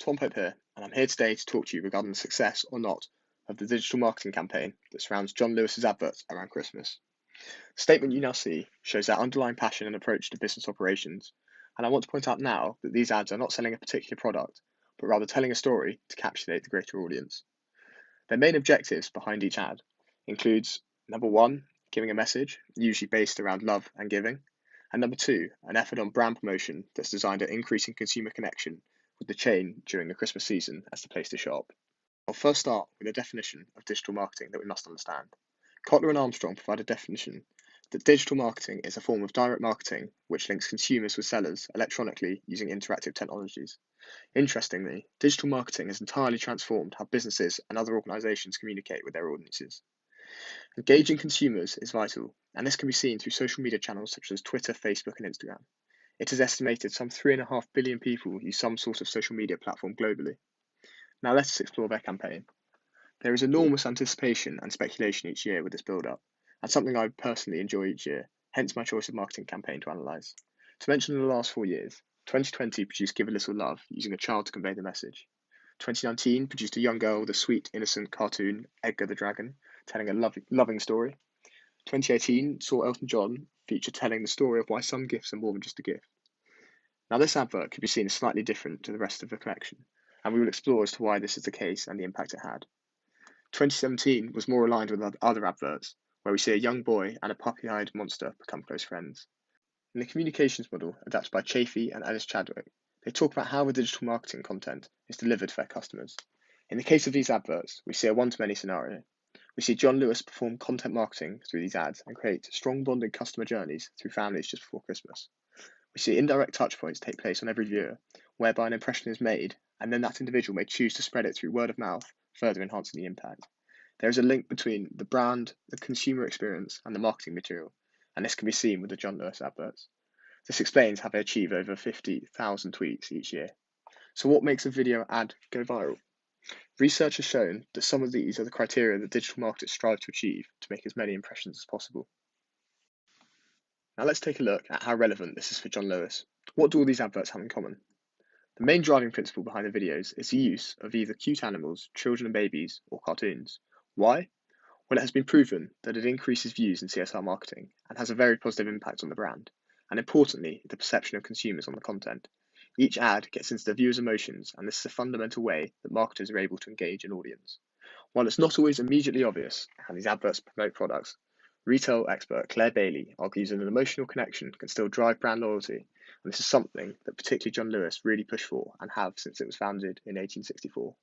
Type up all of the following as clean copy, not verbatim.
Tom Pope here, and I'm here today to talk to you regarding the success or not of the digital marketing campaign that surrounds John Lewis's adverts around Christmas. The statement you now see shows our underlying passion and approach to business operations, and I want to point out now that these ads are not selling a particular product, but rather telling a story to captivate the greater audience. Their main objectives behind each ad includes number one, giving a message, usually based around love and giving, and number two, an effort on brand promotion that's designed at increasing consumer connection with the chain during the Christmas season as the place to shop. I'll first start with a definition of digital marketing that we must understand. Kotler and Armstrong provide a definition that digital marketing is a form of direct marketing which links consumers with sellers electronically using interactive technologies. Interestingly, digital marketing has entirely transformed how businesses and other organizations communicate with their audiences. Engaging consumers is vital, and this can be seen through social media channels such as Twitter, Facebook, and Instagram. It is estimated some 3.5 billion people use some sort of social media platform globally. Now let us explore their campaign. There is enormous anticipation and speculation each year with this build-up, and something I personally enjoy each year, hence my choice of marketing campaign to analyse. To mention in the last 4 years, 2020 produced Give a Little Love, using a child to convey the message. 2019 produced a young girl with a sweet, innocent cartoon, Edgar the Dragon, telling a loving story. 2018 saw Elton John feature telling the story of why some gifts are more than just a gift. Now this advert could be seen as slightly different to the rest of the collection, and we will explore as to why this is the case and the impact it had. 2017 was more aligned with other adverts, where we see a young boy and a puppy-eyed monster become close friends. In the communications model adapted by Chafee and Ellis Chadwick, they talk about how the digital marketing content is delivered to their customers. In the case of these adverts, we see a one-to-many scenario. We see John Lewis perform content marketing through these ads and create strong bonding customer journeys through families just before Christmas. We see indirect touchpoints take place on every viewer, whereby an impression is made, and then that individual may choose to spread it through word of mouth, further enhancing the impact. There is a link between the brand, the consumer experience, and the marketing material, and this can be seen with the John Lewis adverts. This explains how they achieve over 50,000 tweets each year. So what makes a video ad go viral? Research has shown that some of these are the criteria that digital marketers strive to achieve to make as many impressions as possible. Now let's take a look at how relevant this is for John Lewis. What do all these adverts have in common? The main driving principle behind the videos is the use of either cute animals, children and babies, or cartoons. Why? Well, it has been proven that it increases views in CSR marketing and has a very positive impact on the brand, and importantly, the perception of consumers on the content. Each ad gets into the viewer's emotions, and this is a fundamental way that marketers are able to engage an audience. While it's not always immediately obvious how these adverts promote products, retail expert Claire Bailey argues that an emotional connection can still drive brand loyalty, and this is something that particularly John Lewis really pushed for and have since it was founded in 1864.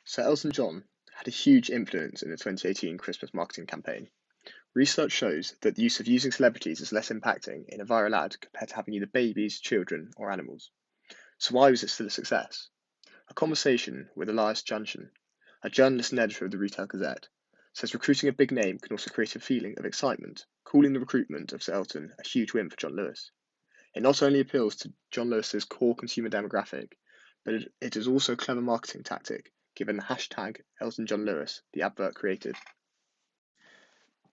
So Elton John had a huge influence in the 2018 Christmas marketing campaign. Research shows that the use of using celebrities is less impacting in a viral ad compared to having either babies, children, or animals. So why was it still a success? A conversation with Elias Junction, a journalist and editor of the Retail Gazette, says recruiting a big name can also create a feeling of excitement, calling the recruitment of Sir Elton a huge win for John Lewis. It not only appeals to John Lewis's core consumer demographic, but it is also a clever marketing tactic, given the hashtag Elton John Lewis the advert created.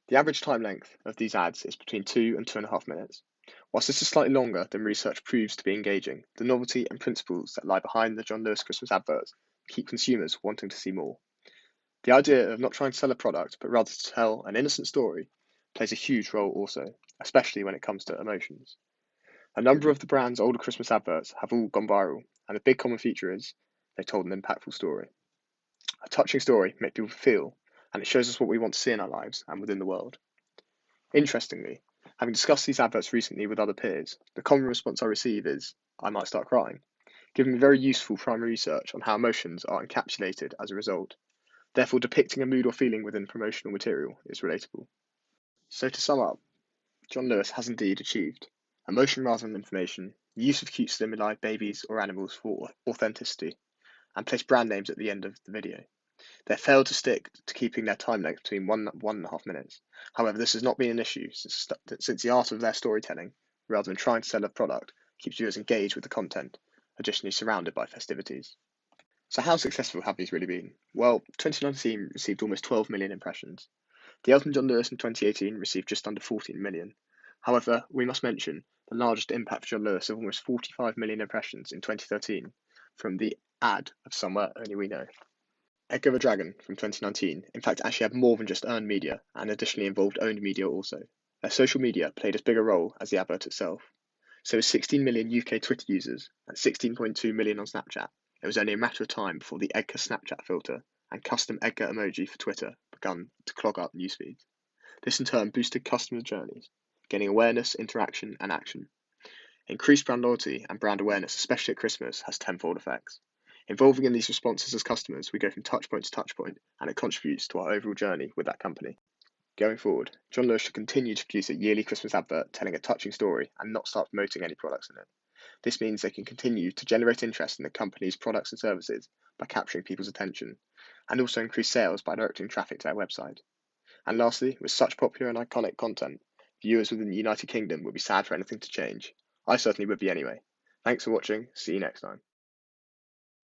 The average time length of these ads is between 2 and 2.5 minutes. Whilst this is slightly longer than research proves to be engaging, the novelty and principles that lie behind the John Lewis Christmas adverts keep consumers wanting to see more. The idea of not trying to sell a product, but rather to tell an innocent story, plays a huge role also, especially when it comes to emotions. A number of the brand's older Christmas adverts have all gone viral, and the big common feature is they told an impactful story. A touching story makes people feel, and it shows us what we want to see in our lives and within the world. Interestingly, having discussed these adverts recently with other peers, the common response I receive is, I might start crying, giving me very useful primary research on how emotions are encapsulated as a result. Therefore, depicting a mood or feeling within promotional material is relatable. So to sum up, John Lewis has indeed achieved emotion rather than information, use of cute stimuli, babies or animals for authenticity, and placed brand names at the end of the video. They failed to stick to keeping their time length between 1.5 minutes. However, this has not been an issue since the art of their storytelling, rather than trying to sell a product, keeps viewers engaged with the content, additionally surrounded by festivities. So how successful have these really been? Well, 2019 received almost 12 million impressions. The Elton John Lewis in 2018 received just under 14 million. However, we must mention the largest impact for John Lewis of almost 45 million impressions in 2013 from the ad of Somewhere Only We Know. Edgar the Dragon from 2019, in fact, actually had more than just earned media and additionally involved owned media also. Their social media played as big a role as the advert itself. So with 16 million UK Twitter users and 16.2 million on Snapchat, it was only a matter of time before the Edgar Snapchat filter and custom Edgar emoji for Twitter began to clog up newsfeeds. This in turn boosted customer journeys, gaining awareness, interaction, and action. Increased brand loyalty and brand awareness, especially at Christmas, has tenfold effects. Involving in these responses as customers, we go from touchpoint to touchpoint, and it contributes to our overall journey with that company. Going forward, John Lewis should continue to produce a yearly Christmas advert telling a touching story and not start promoting any products in it. This means they can continue to generate interest in the company's products and services by capturing people's attention, and also increase sales by directing traffic to their website. And lastly, with such popular and iconic content, viewers within the United Kingdom would be sad for anything to change. I certainly would be anyway. Thanks for watching, see you next time.